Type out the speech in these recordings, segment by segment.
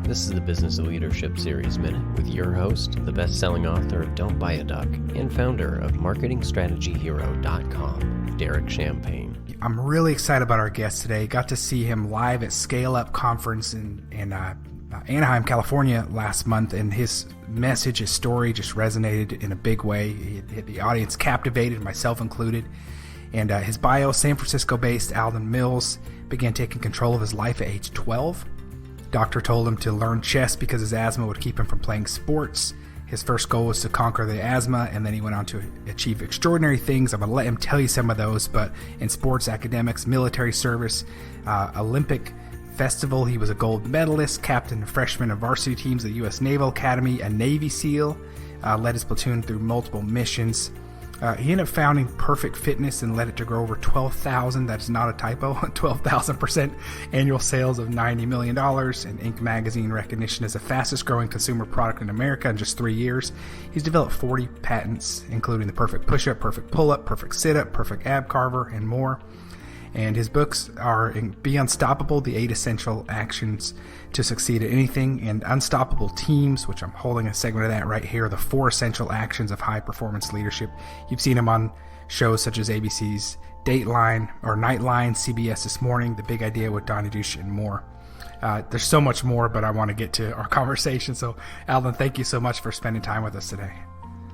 This is the Business of Leadership Series Minute with your host, the best-selling author of Don't Buy a Duck and founder of MarketingStrategyHero.com, Derek Champagne. I'm really excited about our guest today. Got to see him live at Scale Up Conference in Anaheim, California last month, and his message, his story just resonated in a big way. The audience captivated, myself included. And his bio, San Francisco-based Alden Mills, began taking control of his life at age 12. Doctor told him to learn chess because his asthma would keep him from playing sports. His first goal was to conquer the asthma, and then he went on to achieve extraordinary things. I'm going to let him tell you some of those, but in sports, academics, military service, Olympic festival, he was a gold medalist, captain of freshman and varsity teams at the U.S. Naval Academy, a Navy SEAL, led his platoon through multiple missions. He ended up founding Perfect Fitness and led it to grow over 12,000, that's not a typo, 12,000% annual sales of $90 million, and Inc. magazine recognition as the fastest growing consumer product in America in just 3 years. He's developed 40 patents, including the perfect push-up, perfect pull-up, perfect sit-up, perfect ab carver, and more. And his books are Be Unstoppable, the 8 Essential Actions to Succeed at Anything, and Unstoppable Teams, which I'm holding a segment of that right here, the 4 Essential Actions of High Performance Leadership. You've seen him on shows such as ABC's Dateline or Nightline, CBS This Morning, The Big Idea with Donnie Dush, and more. There's so much more, but I want to get to our conversation. So, Alden, thank you so much for spending time with us today.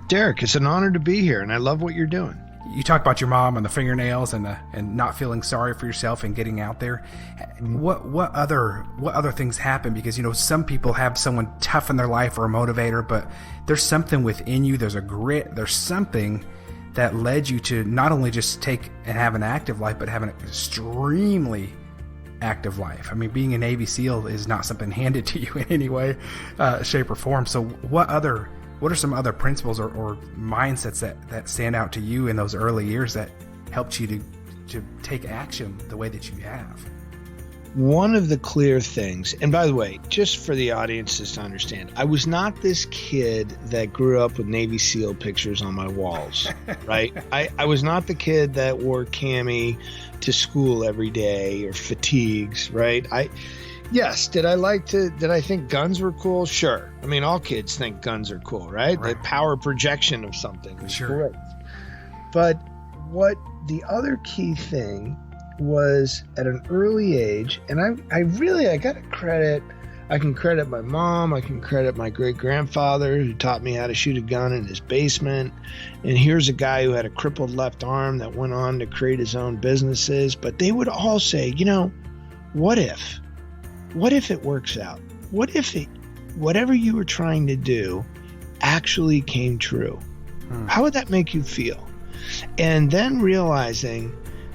Derek, it's an honor to be here, and I love what you're doing. You talk about your mom and the fingernails and not feeling sorry for yourself and getting out there. What other things happen? Because, you know, some people have someone tough in their life or a motivator, but there's something within you. There's a grit. There's something that led you to not only just take and have an active life, but have an extremely active life. I mean, being a Navy SEAL is not something handed to you in any way, shape, or form. So what are some other principles or mindsets that stand out to you in those early years that helped you to take action the way that you have? One of the clear things, and by the way, just for the audiences to understand, I was not this kid that grew up with Navy SEAL pictures on my walls, right? I was not the kid that wore cami to school every day or fatigues, right? Yes. Did I think guns were cool? Sure. I mean, all kids think guns are cool, right? The power projection of something is great. But what the other key thing was at an early age, and I got to credit, I can credit my mom, I can credit my great-grandfather who taught me how to shoot a gun in his basement. And here's a guy who had a crippled left arm that went on to create his own businesses. But they would all say, you know, what if it works out? What if whatever you were trying to do actually came true? How would that make you feel? And then realizing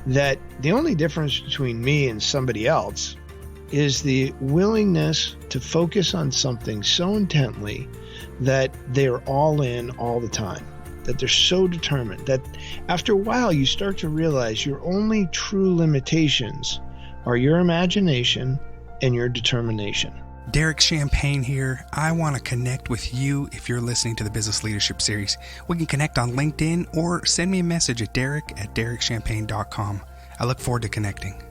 that the only difference between me and somebody else is the willingness to focus on something so intently that they're all in all the time, that they're so determined that after a while you start to realize your only true limitations are your imagination and your determination. Derek Champagne here. I want to connect with you if you're listening to the Business Leadership Series. We can connect on LinkedIn or send me a message at derek@derekchampagne.com. I look forward to connecting.